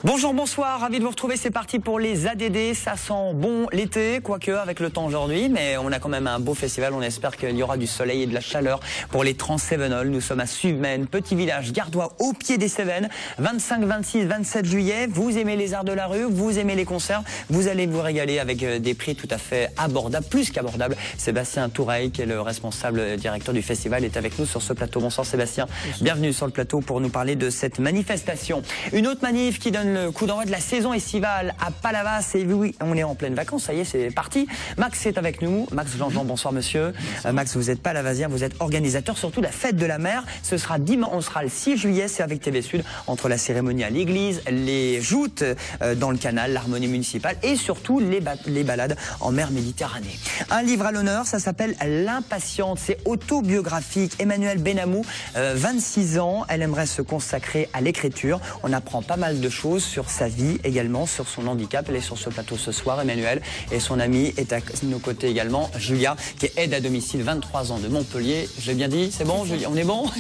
Bonjour, bonsoir, ravi de vous retrouver, c'est parti pour les ADD, ça sent bon l'été, quoique avec le temps aujourd'hui, mais on a quand même un beau festival, on espère qu'il y aura du soleil et de la chaleur pour les Trans-Cévenols. Nous sommes à Sumène, petit village gardois au pied des Cévennes, 25, 26, 27 juillet, vous aimez les arts de la rue, vous aimez les concerts, vous allez vous régaler avec des prix tout à fait abordables, plus qu'abordables. Sébastien Toureille, qui est le responsable directeur du festival, est avec nous sur ce plateau. Bonsoir Sébastien, bienvenue sur le plateau pour nous parler de cette manifestation. Une autre manif qui donne le coup d'envoi de la saison estivale à Palavas. Et oui, on est en pleine vacances, ça y est, c'est parti. Max est avec nous. Max Jean-Jean, bonsoir monsieur. Max, vous êtes palavasien, vous êtes organisateur surtout de la fête de la mer. Ce sera dimanche, on sera le 6 juillet, c'est avec TV Sud, entre la cérémonie à l'église, les joutes dans le canal, l'harmonie municipale et surtout les balades en mer Méditerranée. Un livre à l'honneur, ça s'appelle L'Impatiente, c'est autobiographique. Emmanuelle Benamou, 26 ans, elle aimerait se consacrer à l'écriture. On apprend pas mal de choses sur sa vie également, sur son handicap. Elle est sur ce plateau ce soir, Emmanuelle, et son amie est à nos côtés également, Julia, qui est aide à domicile, 23 ans de Montpellier. J'ai bien dit, c'est bon, Julia, on est bon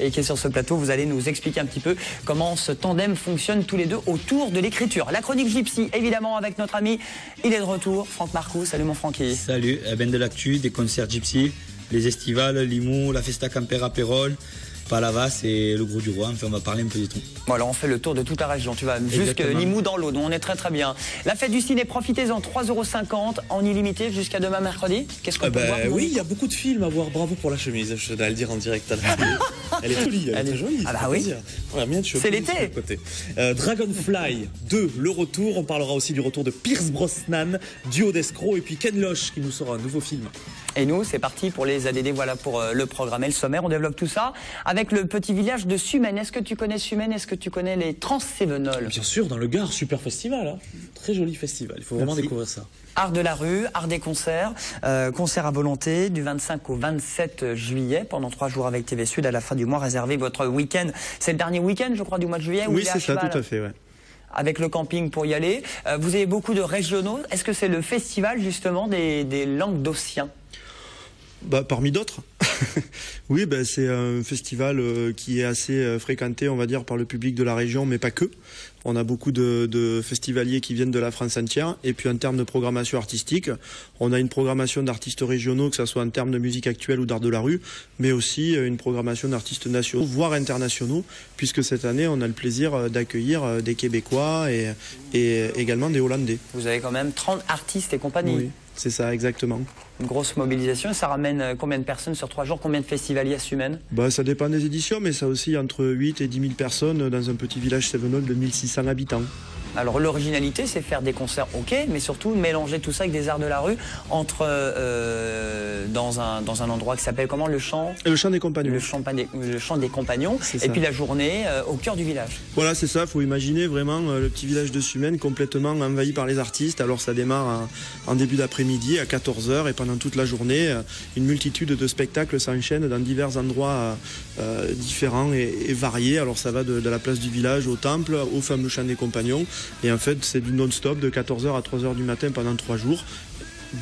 et qui est sur ce plateau. Vous allez nous expliquer un petit peu comment ce tandem fonctionne tous les deux autour de l'écriture. La chronique Gypsy, évidemment, avec notre ami, il est de retour, Franck Marcoux. Salut mon Francky. Salut, ben de l'actu, des concerts Gypsy, les estivales, Limoux, la Festa Camper à Pérol, Palavas et le Gros du Roi. Enfin, on va parler un peu de tout. Bon, alors on fait le tour de toute la région. Tu vas jusque Limoux dans l'eau, donc on est très très bien. La fête du ciné, profitez-en, 3,50 € en illimité jusqu'à demain mercredi. Qu'est-ce qu'on peut voir? Oui, il y a beaucoup de films à voir. Bravo pour la chemise, je dois le dire en direct. Elle est jolie, elle est très jolie. Ah bah oui. C'est l'été. Dragonfly 2, le retour. On parlera aussi du retour de Pierce Brosnan, duo d'escrocs, et puis Ken Loach qui nous sort un nouveau film. Et nous, c'est parti pour les ADD, voilà pour le programme et le sommaire. On développe tout ça avec le petit village de Sumène. Est-ce que tu connais Sumène? Est-ce que tu connais les Trans-Cévenols? Bien sûr, dans le Gard, super festival. Hein. Très joli festival, il faut vraiment découvrir ça. Art de la rue, art des concerts, concerts à volonté du 25 au 27 juillet, pendant 3 jours avec TV Sud. À la fin du mois, réservez votre week-end. C'est le dernier week-end, je crois, du mois de juillet. Oui, c'est ça, tout à fait, ouais. Avec le camping pour y aller. Vous avez beaucoup de régionaux. Est-ce que c'est le festival, justement, des Languedociens? Bah, parmi d'autres. Oui, bah, c'est un festival qui est assez fréquenté, on va dire, par le public de la région, mais pas que. On a beaucoup de festivaliers qui viennent de la France entière. Et puis en termes de programmation artistique, on a une programmation d'artistes régionaux, que ce soit en termes de musique actuelle ou d'art de la rue, mais aussi une programmation d'artistes nationaux, voire internationaux, puisque cette année, on a le plaisir d'accueillir des Québécois et également des Hollandais. Vous avez quand même 30 artistes et compagnie. Oui, c'est ça, exactement. Une grosse mobilisation. Ça ramène combien de personnes sur 3 jours? Combien de festivaliers à Sumène? Bah, ça dépend des éditions, mais ça aussi entre 8 et 10 000 personnes dans un petit village cévenol de 1600 habitants. Alors l'originalité, c'est faire des concerts, ok, mais surtout mélanger tout ça avec des arts de la rue dans un endroit qui s'appelle comment? Le Champ des Compagnons. Le Champ des Compagnons. Et puis la journée au cœur du village. Voilà, c'est ça. Il faut imaginer vraiment le petit village de Sumène complètement envahi par les artistes. Alors ça démarre en début d'après-midi à 14 h et pendant toute la journée, une multitude de spectacles s'enchaînent dans divers endroits différents et variés. Alors ça va de la place du village au temple, au fameux Champ des Compagnons. Et en fait, c'est du non-stop de 14 h à 3 h du matin pendant 3 jours.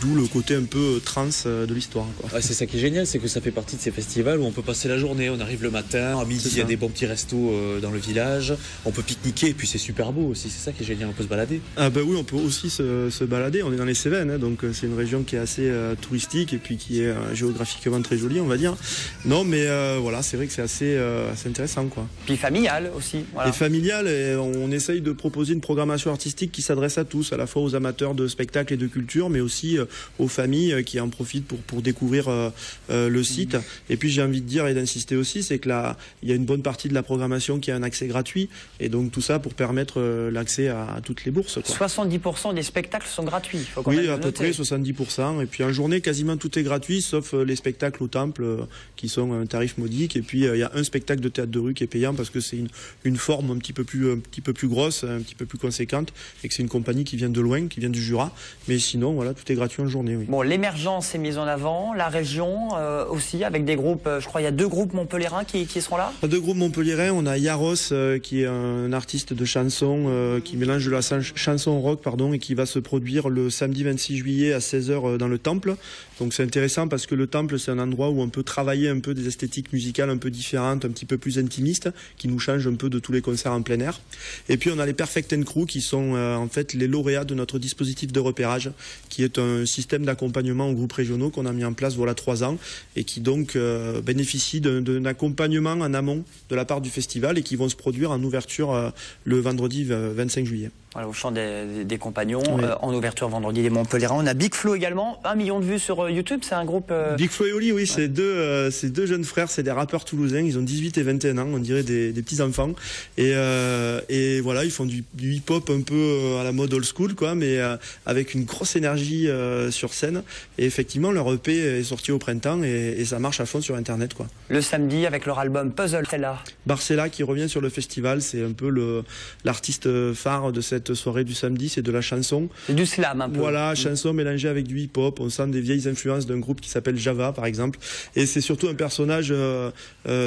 D'où le côté un peu trans de l'histoire. Ouais, c'est ça qui est génial, c'est que ça fait partie de ces festivals où on peut passer la journée. On arrive le matin, à midi, il y a des bons petits restos dans le village. On peut pique-niquer et puis c'est super beau aussi. C'est ça qui est génial, on peut se balader. Ah bah oui, on peut aussi se balader. On est dans les Cévennes, hein, donc c'est une région qui est assez touristique et puis qui est géographiquement très jolie, on va dire. Non, mais voilà, c'est vrai que c'est assez intéressant, quoi. Puis familial aussi. Voilà. Et familial, et on essaye de proposer une programmation artistique qui s'adresse à tous, à la fois aux amateurs de spectacles et de culture, mais aussi aux familles qui en profitent pour découvrir le site. Et puis j'ai envie de dire et d'insister aussi, c'est que là, il y a une bonne partie de la programmation qui a un accès gratuit, et donc tout ça pour permettre l'accès à toutes les bourses, quoi. 70% des spectacles sont gratuits. Faut quand oui, même à peu près 70%. Et puis en journée, quasiment tout est gratuit, sauf les spectacles au temple qui sont un tarif modique. Et puis il y a un spectacle de théâtre de rue qui est payant parce que c'est une forme un petit peu plus grosse, un petit peu plus conséquente, et que c'est une compagnie qui vient de loin, qui vient du Jura. Mais sinon, voilà, tout est gratuit. gratuit en journée, oui. Bon, l'émergence est mise en avant, la région aussi, avec des groupes, je crois il y a 2 groupes montpelliérains qui seront là. 2 groupes montpelliérains, on a Yaros qui est un artiste de chanson qui mélange de la chanson rock et qui va se produire le samedi 26 juillet à 16h dans le Temple. Donc c'est intéressant parce que le Temple, c'est un endroit où on peut travailler un peu des esthétiques musicales un peu différentes, un petit peu plus intimistes, qui nous changent un peu de tous les concerts en plein air. Et puis on a les Perfect & Crew qui sont en fait les lauréats de notre dispositif de repérage, qui est un système d'accompagnement aux groupes régionaux qu'on a mis en place voilà 3 ans et qui donc bénéficie d'un accompagnement en amont de la part du festival et qui vont se produire en ouverture le vendredi 25 juillet. Voilà, au chant des compagnons, oui. En ouverture vendredi des Montpelliérains. On a Big Flo également, 1 million de vues sur YouTube, c'est un groupe... Big Flo et Oli, oui, c'est deux jeunes frères, c'est des rappeurs toulousains, ils ont 18 et 21 ans, on dirait des petits-enfants. Et voilà, ils font du hip-hop un peu à la mode old school, quoi, mais avec une grosse énergie sur scène. Et effectivement, leur EP est sorti au printemps et ça marche à fond sur Internet, quoi. Le samedi, avec leur album Puzzle, c'est là. Barcella qui revient sur le festival, c'est un peu l'artiste phare de cette soirée du samedi, c'est de la chanson. C'est du slam un peu. Voilà, chanson mélangée avec du hip-hop, on sent des vieilles influences d'un groupe qui s'appelle Java par exemple. Et c'est surtout un personnage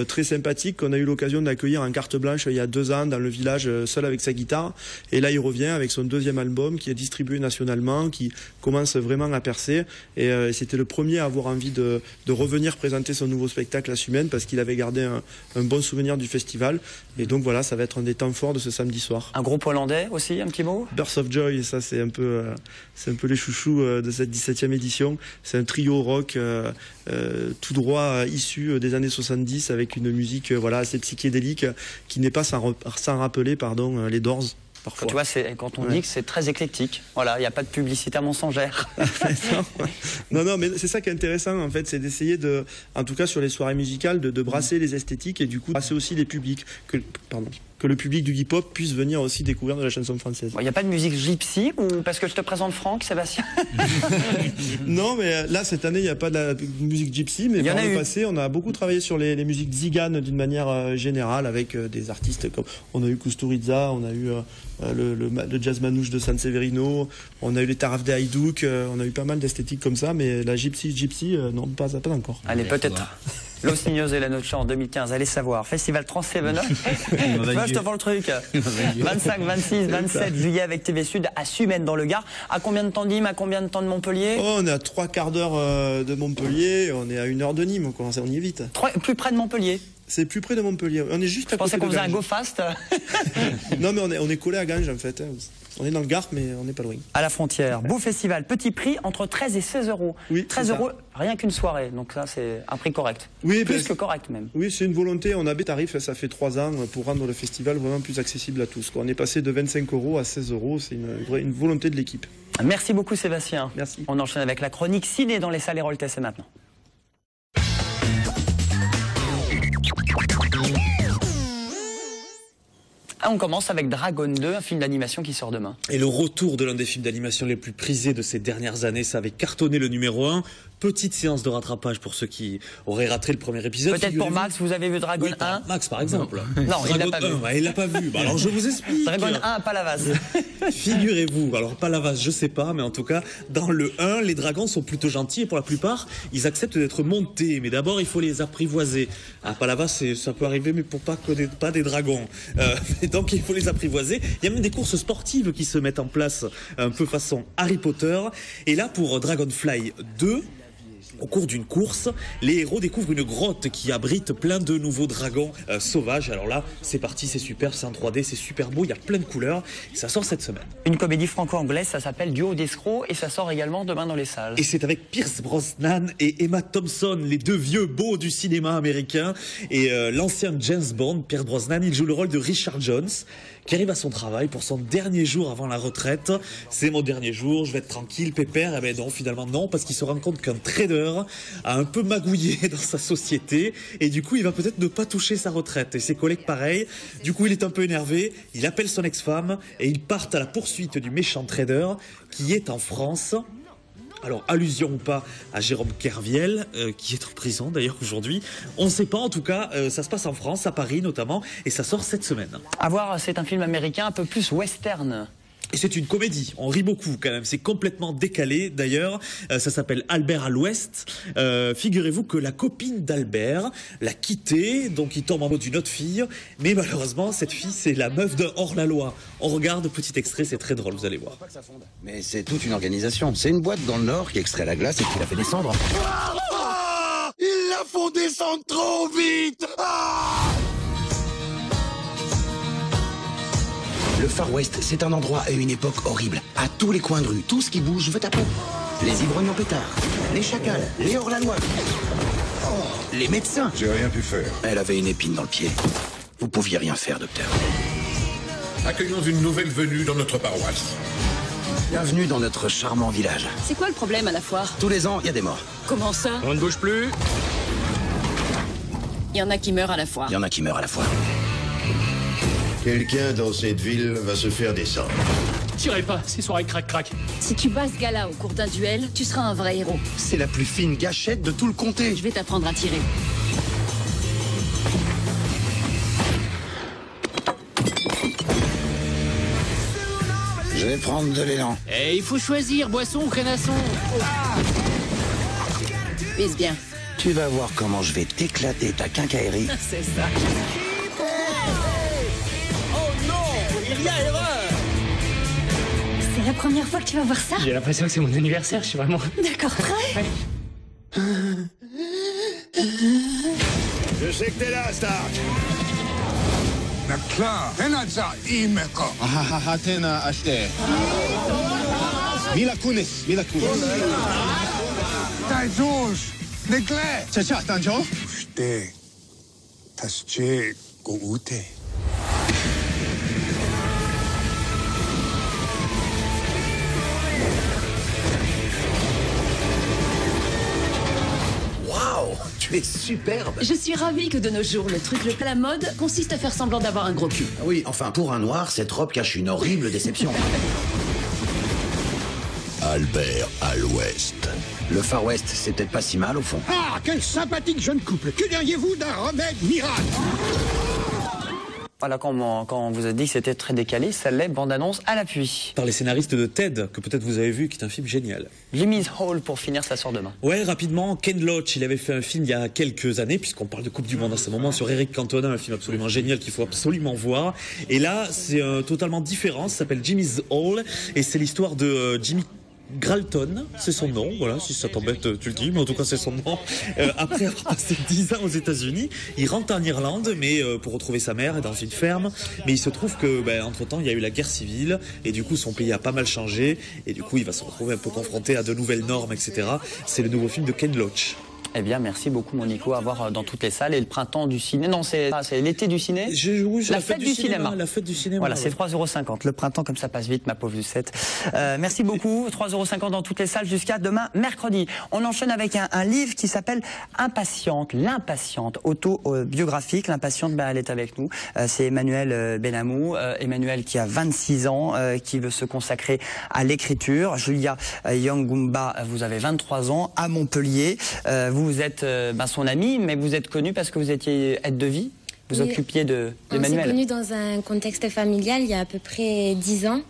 très sympathique qu'on a eu l'occasion d'accueillir en carte blanche il y a 2 ans dans le village seul avec sa guitare. Et là il revient avec son 2e album qui est distribué nationalement, qui commence vraiment à percer. Et c'était le premier à avoir envie de revenir présenter son nouveau spectacle à Sumène parce qu'il avait gardé un bon souvenir du festival. Et donc voilà, ça va être un des temps forts de ce samedi soir. Un groupe hollandais aussi, un petit mot? Birth of Joy, ça c'est un peu les chouchous de cette 17e édition. C'est un trio rock tout droit issu des années 70 avec une musique voilà assez psychédélique qui n'est pas sans rappeler les Doors. Parfois. Tu vois, quand on dit que c'est très éclectique, voilà, il n'y a pas de publicité mensongère. non, mais c'est ça qui est intéressant en fait, c'est d'essayer en tout cas sur les soirées musicales, de brasser les esthétiques et du coup brasser aussi les publics, que le public du hip-hop puisse venir aussi découvrir de la chanson française. Il n'y a pas de musique gypsy ou parce que je te présente Franck, Sébastien? Non, mais là cette année il n'y a pas de la musique gypsy, mais par le passé on a beaucoup travaillé sur les musiques tziganes d'une manière générale avec des artistes comme on a eu Kusturica, on a eu le jazz manouche de San Severino, on a eu les Taraf de Haïdouk, on a eu pas mal d'esthétiques comme ça, mais la gypsy, non, pas encore. Allez, peut-être. Los Niños de la Noche en 2015, allez savoir. Festival Trans-Sevenol. Tu vois, je te vends le truc. 25, 26, 27 juillet avec TV Sud à Sumène dans le Gard. À combien de temps de Nîmes, à combien de temps de Montpellier? On est à 3/4 d'heure de Montpellier, on est à 1 heure de Nîmes, on y est vite. Plus près de Montpellier. C'est plus près de Montpellier. On est juste à côté de Ganges. Je pensais qu'on faisait un go fast. Non, mais on est collé à Ganges en fait. On est dans le Gard, mais on n'est pas loin. À la frontière. Beau festival, petit prix entre 13 et 16 euros. Oui, 13 euros, rien qu'une soirée. Donc ça, c'est un prix correct. Oui, plus que correct même. Oui, c'est une volonté. On a des tarifs, ça fait 3 ans, pour rendre le festival vraiment plus accessible à tous. On est passé de 25 euros à 16 euros. C'est une volonté de l'équipe. Merci beaucoup, Sébastien. Merci. On enchaîne avec la chronique ciné dans les salles Héroltais, c'est maintenant. On commence avec Dragon 2, un film d'animation qui sort demain. Et le retour de l'un des films d'animation les plus prisés de ces dernières années, ça avait cartonné le numéro 1. Petite séance de rattrapage pour ceux qui auraient raté le premier épisode. Peut-être pour Max, vous avez vu Dragon 1? Max par exemple. Non, il l'a pas vu. Il l'a pas vu. Alors je vous explique. Dragon 1 à Palavas. Figurez-vous, alors Palavas je sais pas, mais en tout cas dans le 1, les dragons sont plutôt gentils et pour la plupart, ils acceptent d'être montés. Mais d'abord il faut les apprivoiser. À Palavas ça peut arriver, mais pour pas des dragons. Donc il faut les apprivoiser. Il y a même des courses sportives qui se mettent en place un peu façon Harry Potter. Et là pour Dragonfly 2, au cours d'une course, les héros découvrent une grotte qui abrite plein de nouveaux dragons sauvages. Alors là, c'est parti, c'est super, c'est en 3D, c'est super beau, il y a plein de couleurs. Et ça sort cette semaine. Une comédie franco-anglaise, ça s'appelle Duo d'escrocs et ça sort également demain dans les salles. Et c'est avec Pierce Brosnan et Emma Thompson, les 2 vieux beaux du cinéma américain. Et l'ancien James Bond, Pierce Brosnan, il joue le rôle de Richard Jones, qui arrive à son travail pour son dernier jour avant la retraite. C'est mon dernier jour, je vais être tranquille, pépère. Eh ben non, finalement non, parce qu'il se rend compte qu'un trader a un peu magouillé dans sa société et du coup il va peut-être ne pas toucher sa retraite. Et ses collègues pareil, du coup il est un peu énervé, il appelle son ex-femme et ils partent à la poursuite du méchant trader qui est en France. Alors, allusion ou pas à Jérôme Kerviel, qui est en prison d'ailleurs aujourd'hui. On ne sait pas, en tout cas, ça se passe en France, à Paris notamment, et ça sort cette semaine. À voir, c'est un film américain un peu plus western. Et c'est une comédie, on rit beaucoup quand même, c'est complètement décalé d'ailleurs, ça s'appelle Albert à l'Ouest. Figurez-vous que la copine d'Albert l'a quitté, donc il tombe en mode d'une autre fille, mais malheureusement cette fille c'est la meuf de hors-la-loi. On regarde, petit extrait, c'est très drôle, vous allez voir. Mais c'est toute une organisation, c'est une boîte dans le Nord qui extrait la glace et qui la fait descendre. Ils la font descendre trop vite. Le Far West, c'est un endroit et une époque horrible. À tous les coins de rue, tout ce qui bouge veut ta peau. Les ivrognes en pétard, les chacals, les hors-la-loi. Oh, les médecins. J'ai rien pu faire. Elle avait une épine dans le pied. Vous pouviez rien faire, docteur. Accueillons une nouvelle venue dans notre paroisse. Bienvenue dans notre charmant village. C'est quoi le problème à la foire? Tous les ans, il y a des morts. Comment ça? On ne bouge plus. Il y en a qui meurent à la foire. Il y en a qui meurent à la fois. Quelqu'un dans cette ville va se faire descendre. Tirez pas, c'est soirée crac-crac. Si tu bats ce gars-là au cours d'un duel, tu seras un vrai héros. C'est la plus fine gâchette de tout le comté. Je vais t'apprendre à tirer. Je vais prendre de l'élan. Et il faut choisir, boisson ou canasson. Vise bien. Tu vas voir comment je vais t'éclater ta quincaillerie. C'est ça. C'est la première fois que tu vas voir ça? J'ai l'impression que c'est mon anniversaire, je suis vraiment... D'accord, prêt? Je sais que t'es là, Stark. Na klar, Henadza imeko. Hatena ashte. Mila kunis, Mila kunis. Tajus, nekle. Chacha, tanjo. Shte. Tasche goute. Tu es superbe. Je suis ravie que de nos jours, le truc le plus à la mode consiste à faire semblant d'avoir un gros cul. Oui, enfin, pour un noir, cette robe cache une horrible déception. Albert à l'Ouest. Le Far West, c'est peut-être pas si mal au fond. Ah, quel sympathique jeune couple. Que diriez-vous d'un remède miracle? Voilà, quand on vous a dit que c'était très décalé, ça l'est, bande-annonce à l'appui. Par les scénaristes de Ted, que peut-être vous avez vu, qui est un film génial. Jimmy's Hall, pour finir, ça sort demain. Ouais, rapidement, Ken Loach, il avait fait un film il y a quelques années, puisqu'on parle de Coupe du Monde en ce moment, sur Eric Cantona, un film absolument génial qu'il faut absolument voir. Et là, c'est totalement différent, ça s'appelle Jimmy's Hall, et c'est l'histoire de Jimmy Gralton, c'est son nom, voilà, si ça t'embête, tu le dis, mais en tout cas c'est son nom. Après avoir passé 10 ans aux États-Unis, il rentre en Irlande, mais pour retrouver sa mère dans une ferme. Mais il se trouve que, entre-temps, il y a eu la guerre civile, et du coup son pays a pas mal changé, et du coup il va se retrouver un peu confronté à de nouvelles normes, etc. C'est le nouveau film de Ken Loach. Eh bien, merci beaucoup, mon Nico, à voir dans toutes les salles. Et le printemps du ciné, non, c'est l'été du ciné. La fête du cinéma. La fête du cinéma. Voilà, c'est 3,50 €. Le printemps, comme ça passe vite, ma pauvre Lucette. Merci beaucoup. 3,50 € dans toutes les salles jusqu'à demain, mercredi. On enchaîne avec un livre qui s'appelle Impatiente, l'impatiente, autobiographique. L'impatiente, elle est avec nous. C'est Emmanuel Benamou. Emmanuel qui a 26 ans, qui veut se consacrer à l'écriture. Julia Yangumba, vous avez 23 ans, à Montpellier. Vous êtes son amie, mais vous êtes connue parce que vous étiez aide de vie. Vous occupiez d'Emmanuel. On s'est connus dans un contexte familial il y a à peu près 10 ans.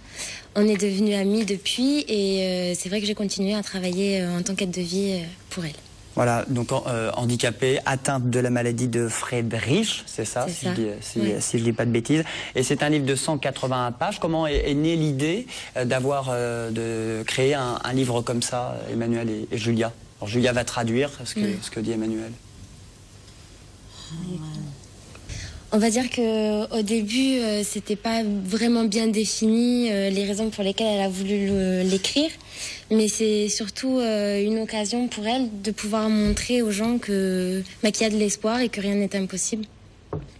On est devenus amis depuis et c'est vrai que j'ai continué à travailler en tant qu'aide de vie pour elle. Voilà, donc handicapée, atteinte de la maladie de Friedreich, c'est ça, si je dis pas de bêtises. Et c'est un livre de 181 pages. Comment est née l'idée de créer un livre comme ça, Emmanuel et Julia? Alors Julia va traduire ce que dit Emmanuel. On va dire qu'au début, c'était pas vraiment bien défini les raisons pour lesquelles elle a voulu l'écrire. Mais c'est surtout une occasion pour elle de pouvoir montrer aux gens qu'il y a de l'espoir et que rien n'est impossible.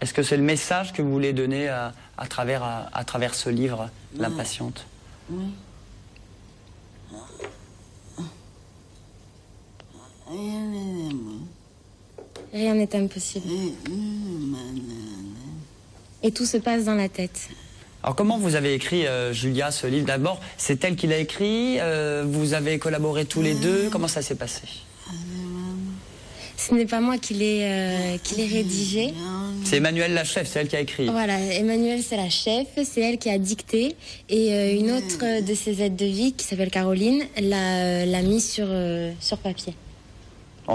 Est-ce que c'est le message que vous voulez donner à travers ce livre, L'impatiente? Oui. Rien n'est impossible. Et tout se passe dans la tête. Alors comment vous avez écrit, Julia, ce livre? D'abord, c'est elle qui l'a écrit, vous avez collaboré tous les deux, comment ça s'est passé? Ce n'est pas moi qui l'ai rédigé. C'est Emmanuelle la chef, c'est elle qui a écrit. Voilà, Emmanuelle c'est la chef, c'est elle qui a dicté et une autre de ses aides de vie qui s'appelle Caroline l'a mis sur papier.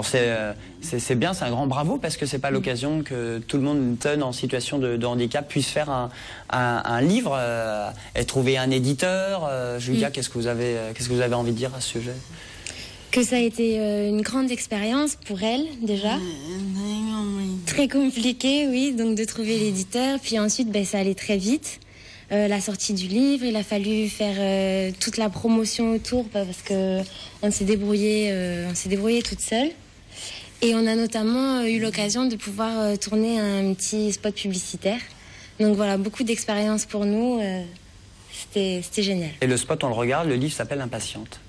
C'est bien, c'est un grand bravo parce que c'est pas l'occasion que tout le monde en situation de handicap puisse faire un livre et trouver un éditeur. Julia, qu'est-ce que vous avez envie de dire à ce sujet? Que ça a été une grande expérience pour elle déjà. Très compliqué, oui, donc de trouver l'éditeur. Puis ensuite, ça allait très vite. La sortie du livre, il a fallu faire toute la promotion autour parce que on s'est débrouillé toute seule. Et on a notamment eu l'occasion de pouvoir tourner un petit spot publicitaire. Donc voilà, beaucoup d'expérience pour nous. C'était génial. Et le spot, on le regarde, le livre s'appelle Impatiente.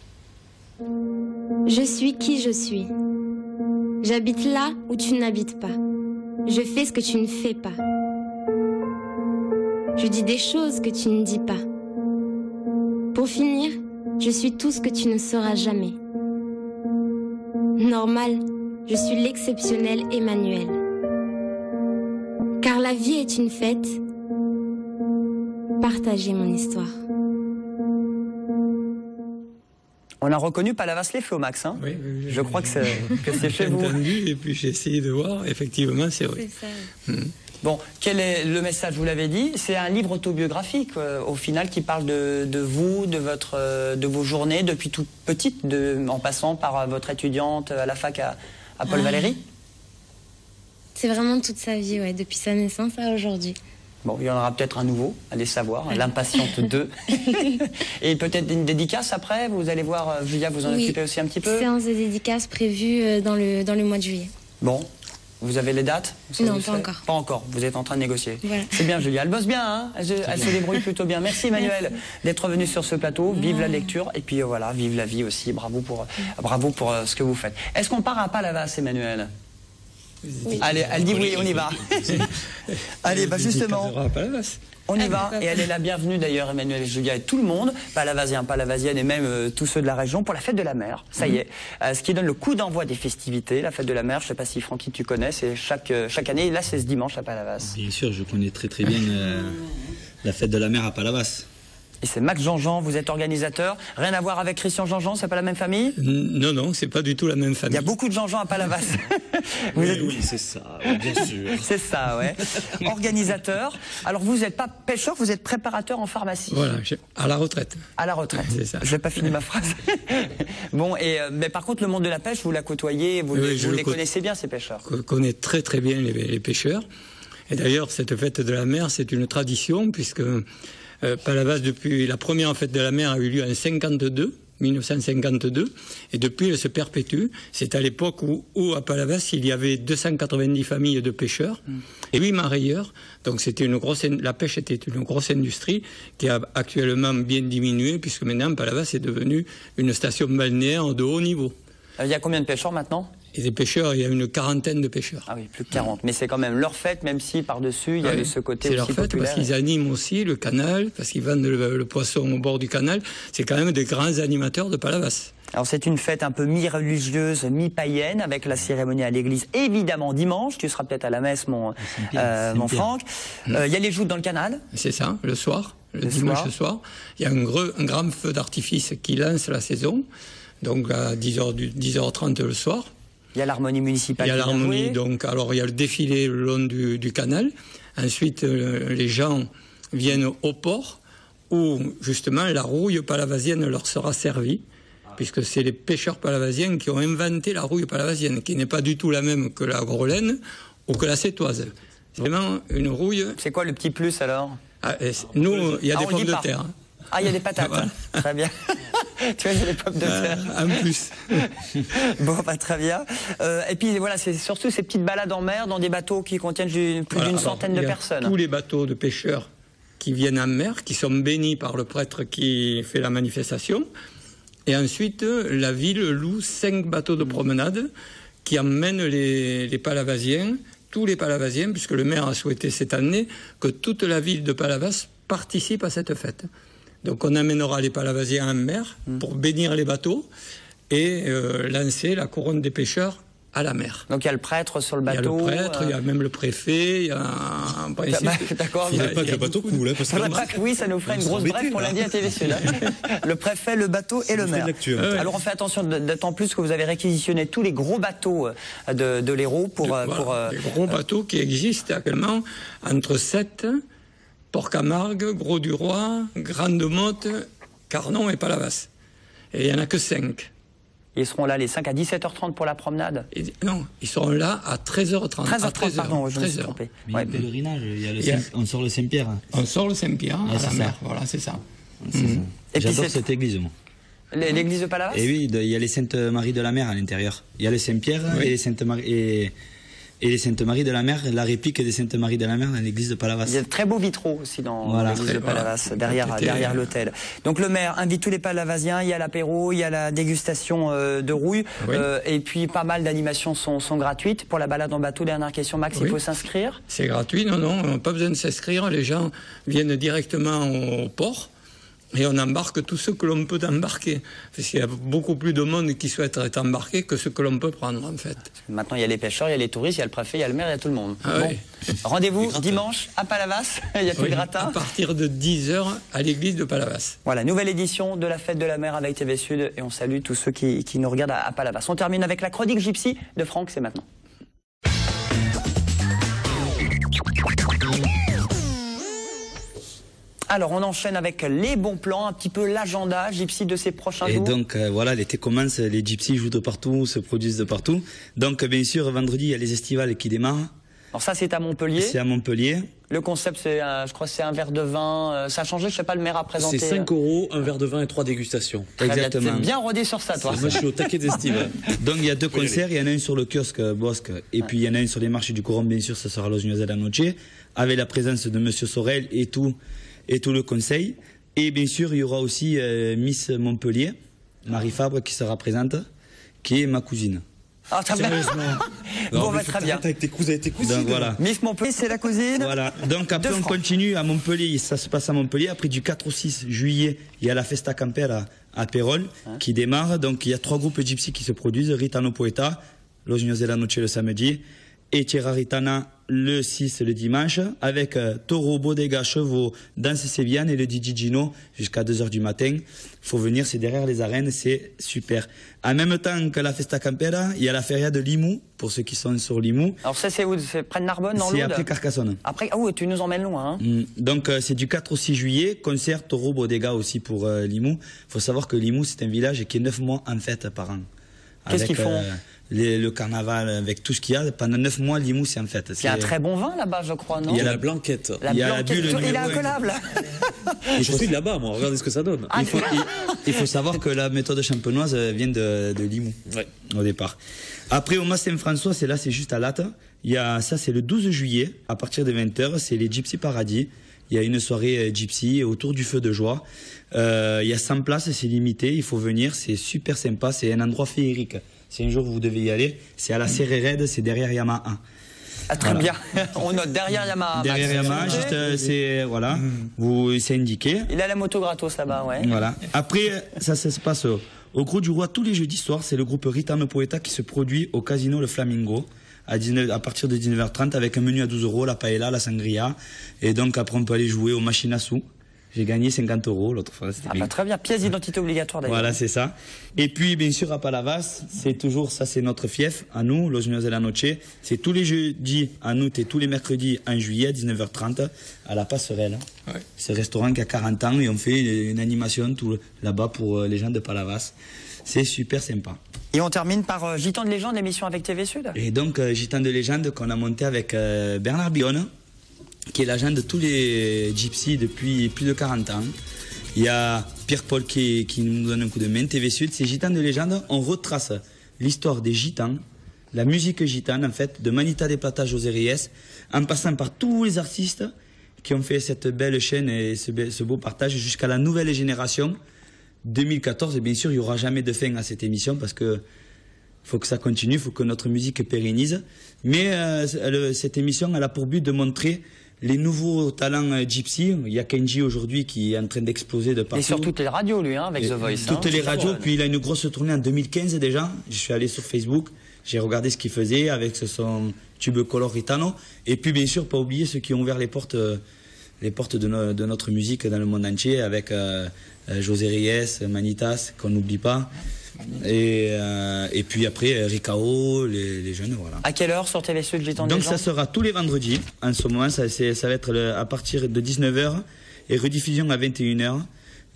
Je suis qui je suis. J'habite là où tu n'habites pas. Je fais ce que tu ne fais pas. Je dis des choses que tu ne dis pas. Pour finir, je suis tout ce que tu ne sauras jamais. Normal, je suis l'exceptionnel Emmanuel. Car la vie est une fête. Partagez mon histoire. On a reconnu Palavas les feux, Max. Hein, oui, je crois que c'est chez vous. Entendu, et puis j'ai essayé de voir. Effectivement, c'est vrai. C'est ça. Bon, quel est le message? Vous l'avez dit, c'est un livre autobiographique au final qui parle de vous, de vos journées depuis toute petite, en passant par votre étudiante à la fac à Paul Valéry. C'est vraiment toute sa vie, ouais, depuis sa naissance à aujourd'hui. Bon, il y en aura peut-être un nouveau, allez savoir, l'Impatiente 2. Et peut-être une dédicace après, vous allez voir, Julia, vous en occupez aussi un petit peu. Séance de dédicace prévue dans le mois de juillet. Bon, vous avez les dates? Non, pas encore. Pas encore, vous êtes en train de négocier. Voilà. C'est bien, Julia, elle bosse bien, hein, elle se débrouille plutôt bien. Merci Emmanuel d'être venu sur ce plateau, vive la lecture, et puis voilà, vive la vie aussi, bravo pour ce que vous faites. Est-ce qu'on part à Palavas, Emmanuel? Oui. Allez, elle dit oui, on y va. Allez, justement, on y va. Et elle est la bienvenue d'ailleurs, Emmanuel et Julia et tout le monde, Palavasien, Palavasienne et même tous ceux de la région, pour la fête de la mer. Ça y est, ce qui donne le coup d'envoi des festivités, la fête de la mer. Je ne sais pas si Francky tu connais, c'est chaque année. Là, c'est ce dimanche à Palavas. Bien sûr, je connais très bien la fête de la mer à Palavas. Et c'est Max Jean-Jean, vous êtes organisateur. Rien à voir avec Christian Jean-Jean, c'est pas la même famille? Non, c'est pas du tout la même famille. Il y a beaucoup de Jean-Jean à Palavas. Oui, c'est ça, bien sûr. C'est ça, ouais. Organisateur. Alors vous n'êtes pas pêcheur, vous êtes préparateur en pharmacie. Voilà, à la retraite. À la retraite. C'est ça. Je n'ai pas fini ma phrase. Bon, mais par contre, le monde de la pêche, vous la côtoyez, vous les connaissez bien, ces pêcheurs? Je connais très bien les pêcheurs. Et d'ailleurs, cette fête de la mer, c'est une tradition, puisque Palavas, depuis la première fête de la mer, a eu lieu en 1952, et depuis elle se perpétue. C'est à l'époque où à Palavas il y avait 290 familles de pêcheurs et 8 marailleurs. Donc la pêche était une grosse industrie qui a actuellement bien diminué, puisque maintenant Palavas est devenue une station balnéaire de haut niveau. Il y a combien de pêcheurs maintenant? Et des pêcheurs, il y a une quarantaine de pêcheurs. Ah oui, plus de 40. Mais c'est quand même leur fête, même si par-dessus, il y a de ce côté aussi populaire. C'est leur fête parce qu'ils animent aussi le canal, parce qu'ils vendent le poisson au bord du canal. C'est quand même des grands animateurs de Palavas. Alors c'est une fête un peu mi-religieuse, mi-païenne, avec la cérémonie à l'église, évidemment dimanche. Tu seras peut-être à la messe, mon Franck. Il y a les joutes dans le canal. C'est ça, le soir, le dimanche soir. Il y a un grand feu d'artifice qui lance la saison, donc à 10h30 le soir. Il y a l'harmonie municipale. Il y a l'harmonie, donc alors il y a le défilé le long du canal. Ensuite, les gens viennent au port où justement la rouille palavasienne leur sera servie, puisque c'est les pêcheurs palavasiens qui ont inventé la rouille palavasienne, qui n'est pas du tout la même que la grolène ou que la sétoise. C'est vraiment une rouille. C'est quoi le petit plus alors? Nous, il y a des pommes de terre. Ah, il y a des patates. Voilà. Très bien. Tu vois, il y a des pommes de terre. En plus. Bon, très bien. Et puis voilà, c'est surtout ces petites balades en mer dans des bateaux qui contiennent plus d'une centaine de personnes. Tous les bateaux de pêcheurs qui viennent en mer, qui sont bénis par le prêtre qui fait la manifestation. Et ensuite, la ville loue 5 bateaux de promenade qui emmènent les Palavasiens, tous les Palavasiens, puisque le maire a souhaité cette année que toute la ville de Palavas participe à cette fête. Donc on amènera les Palavasiens en mer pour bénir les bateaux et lancer la couronne des pêcheurs à la mer. Donc il y a le prêtre sur le bateau. Il y a le prêtre, il y a même le préfet, il y a un... D'accord. Il n'y a pas que le bateau cool. Hein, parce que oui, ça nous ferait une grosse brève pour lundi à TV Sud. Le préfet, le bateau et le maire. Alors on fait attention, d'autant plus que vous avez réquisitionné tous les gros bateaux de l'Hérault pour... Les gros bateaux qui existent actuellement entre Sète, Port-Camargue, Gros-du-Roi, Grande-Motte, Carnon et Palavas. Et il n'y en a que 5. Ils seront là les 5 à 17h30 pour la promenade. Non, ils seront là à 13h30. 13h30, pardon, je me suis trompé. Mais il y a le pèlerinage, on sort le Saint-Pierre. On sort le Saint-Pierre à la mer, voilà, c'est ça. J'adore cette église, moi. L'église de Palavas? Et oui, il y a les Saintes Maries de la Mer à l'intérieur. Il y a le Saint-Pierre et les Saintes Maries... Et les Saintes Maries de la Mer, la réplique des Saintes Maries de la Mer dans l'église de Palavas. Il y a de très beaux vitraux aussi dans l'église de Palavas, derrière l'hôtel. Donc le maire invite tous les Palavasiens, il y a l'apéro, il y a la dégustation de rouille, et puis pas mal d'animations sont gratuites. Pour la balade en bateau, dernière question, Max, il faut s'inscrire? C'est gratuit, non, pas besoin de s'inscrire, les gens viennent directement au port. Et on embarque tous ceux que l'on peut embarquer. Parce qu'il y a beaucoup plus de monde qui souhaite être embarqué que ceux que l'on peut prendre, en fait. Maintenant, il y a les pêcheurs, il y a les touristes, il y a le préfet, il y a le maire, il y a tout le monde. Oui. Rendez-vous dimanche à Palavas. Il y a plus de gratin. À partir de 10h à l'église de Palavas. Voilà, nouvelle édition de la fête de la mer avec TV Sud. Et on salue tous ceux qui nous regardent à Palavas. On termine avec la chronique Gypsy de Franck, c'est maintenant. Alors, on enchaîne avec les bons plans, un petit peu l'agenda Gypsy de ces prochains jours. Et donc, voilà, l'été commence, les Gypsy jouent de partout, se produisent de partout. Donc, bien sûr, vendredi, il y a les estivales qui démarrent. Alors ça, c'est à Montpellier. C'est à Montpellier. Le concept, c'est, je crois, c'est un verre de vin. Ça a changé, je sais pas, le maire a présenté. C'est 5 €, un verre de vin et 3 dégustations. Exactement. T'es bien rodé sur ça, toi. Moi, je suis au taquet d'estivale. Donc, il y a 2 concerts. Il y en a un sur le kiosque Bosque. Et puis, il y en a un sur les marchés du Coron, bien sûr, ça sera Los Niños de la Noche. Avec la présence de Monsieur Sorel et tout le conseil. Et bien sûr, il y aura aussi Miss Montpellier, Marie Fabre, qui sera présente, qui est ma cousine. Ah, sérieusement. Bon, très bien. Avec tes cousins et tes cousines. Donc, voilà. Miss Montpellier, c'est la cousine. Voilà. Donc après, on continue à Montpellier. Ça se passe à Montpellier. Après, du 4 au 6 juillet, il y a la Festa Campera à Pérol qui démarre. Donc, il y a 3 groupes gypsy qui se produisent. Ritano Poeta, Los Niños de la Noche le samedi, et Tierra Ritana le 6 le dimanche, avec Taureau, Bodega, Chevaux, Danse Sévillane et le DJ Gino jusqu'à 2h du matin. Faut venir, c'est derrière les arènes, c'est super. En même temps que la Festa Campera, il y a la feria de Limoux, pour ceux qui sont sur Limoux. Alors ça, c'est où? C'est près de Narbonne, dans l'Aude? C'est après Carcassonne. Après, tu nous emmènes loin, hein. Donc c'est du 4 au 6 juillet, concert Taureau, Bodega aussi pour Limoux. Faut savoir que Limoux, c'est un village qui est 9 mois en fête par an. Qu'est-ce qu'ils font? Le carnaval, avec tout ce qu'il y a, pendant 9 mois, Limoux, c'est en fête. Il y a un très bon vin là-bas, je crois, non? Il y a la Blanquette. Il y a la bulle, il est incollable. Je suis de là-bas, moi, regardez ce que ça donne. Il faut savoir que la méthode champenoise vient de Limoux, au départ. Après, au Mas Saint-François, c'est juste à Latte. Ça, c'est le 12 juillet, à partir de 20h, c'est les Gypsy Paradis. Il y a une soirée gypsy autour du feu de joie. Il y a 100 places, c'est limité, il faut venir, c'est super sympa, c'est un endroit féerique. Si un jour vous devez y aller, c'est à la Serré-Red, c'est derrière Yamaha. Ah, très bien, on note derrière Yamaha. Derrière Yamaha, juste, c'est indiqué. Il a la moto gratos là-bas, ouais. Voilà. Après, ça se passe au Gros du Roi tous les jeudis soirs, c'est le groupe Ritano Poeta qui se produit au casino Le Flamingo. À partir de 19h30 avec un menu à 12 €, la paella, la sangria. Et donc après on peut aller jouer aux machines à sous. J'ai gagné 50 € l'autre fois. Bah, très bien, pièce d'identité obligatoire d'ailleurs. Voilà, c'est ça. Et puis bien sûr à Palavas, c'est toujours ça, c'est notre fief à nous, Los Niños de la Noche. C'est tous les jeudis en août et tous les mercredis en juillet à 19h30 à la Passerelle. Ouais. C'est un restaurant qui a 40 ans et on fait une animation là-bas pour les gens de Palavas. C'est super sympa. Et on termine par Gitan de légende, l'émission avec TV Sud. Et donc Gitan de légende qu'on a monté avec Bernard Bionne, qui est l'agent de tous les gypsies depuis plus de 40 ans. Il y a Pierre-Paul qui nous donne un coup de main. TV Sud, c'est Gitan de légende. On retrace l'histoire des gitans, la musique gitane en fait, de Manita de Plata, José Reyes, en passant par tous les artistes qui ont fait cette belle chaîne et ce beau partage jusqu'à la nouvelle génération. 2014, et bien sûr, il n'y aura jamais de fin à cette émission parce que faut que ça continue, il faut que notre musique pérennise. Mais cette émission, elle a pour but de montrer les nouveaux talents gypsy. Il y a Kenji aujourd'hui qui est en train d'exploser de partout. Et sur toutes les radios, lui, avec The Voice. Toutes les radios, puis il a une grosse tournée en 2015 déjà. Je suis allé sur Facebook. J'ai regardé ce qu'ils faisaient avec son tube Coloritano. Et puis, bien sûr, pas oublier ceux qui ont ouvert les portes de notre musique dans le monde entier avec José Reyes, Manitas, qu'on n'oublie pas. Et puis après, Ricao, les jeunes, voilà. À quelle heure sur TV Sud, Gitan des Donc gens ça sera tous les vendredis. En ce moment, ça va être à partir de 19h et rediffusion à 21h.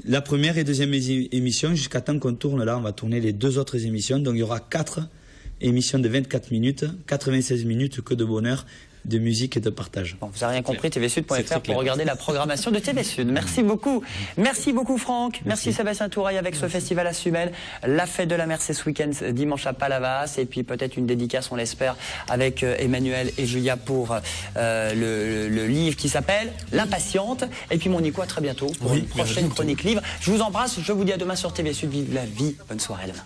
La première et deuxième émission, jusqu'à temps qu'on tourne, là, on va tourner les 2 autres émissions. Donc il y aura 4 émissions de 24 minutes, 96 minutes que de bonheur, de musique et de partage. Bon, vous n'avez rien compris, tvsud.fr pour regarder la programmation de TV Sud. Merci beaucoup. Merci beaucoup Franck. Merci Sébastien Touraille avec ce festival à Sumène. La fête de la mer, c'est ce week-end dimanche à Palavas. Et puis peut-être une dédicace, on l'espère, avec Emmanuel et Julia pour le livre qui s'appelle L'Impatiente. Et puis mon Nico, à très bientôt pour une prochaine chronique livre. Je vous embrasse, je vous dis à demain sur TV Sud. Vive la vie. Bonne soirée à demain.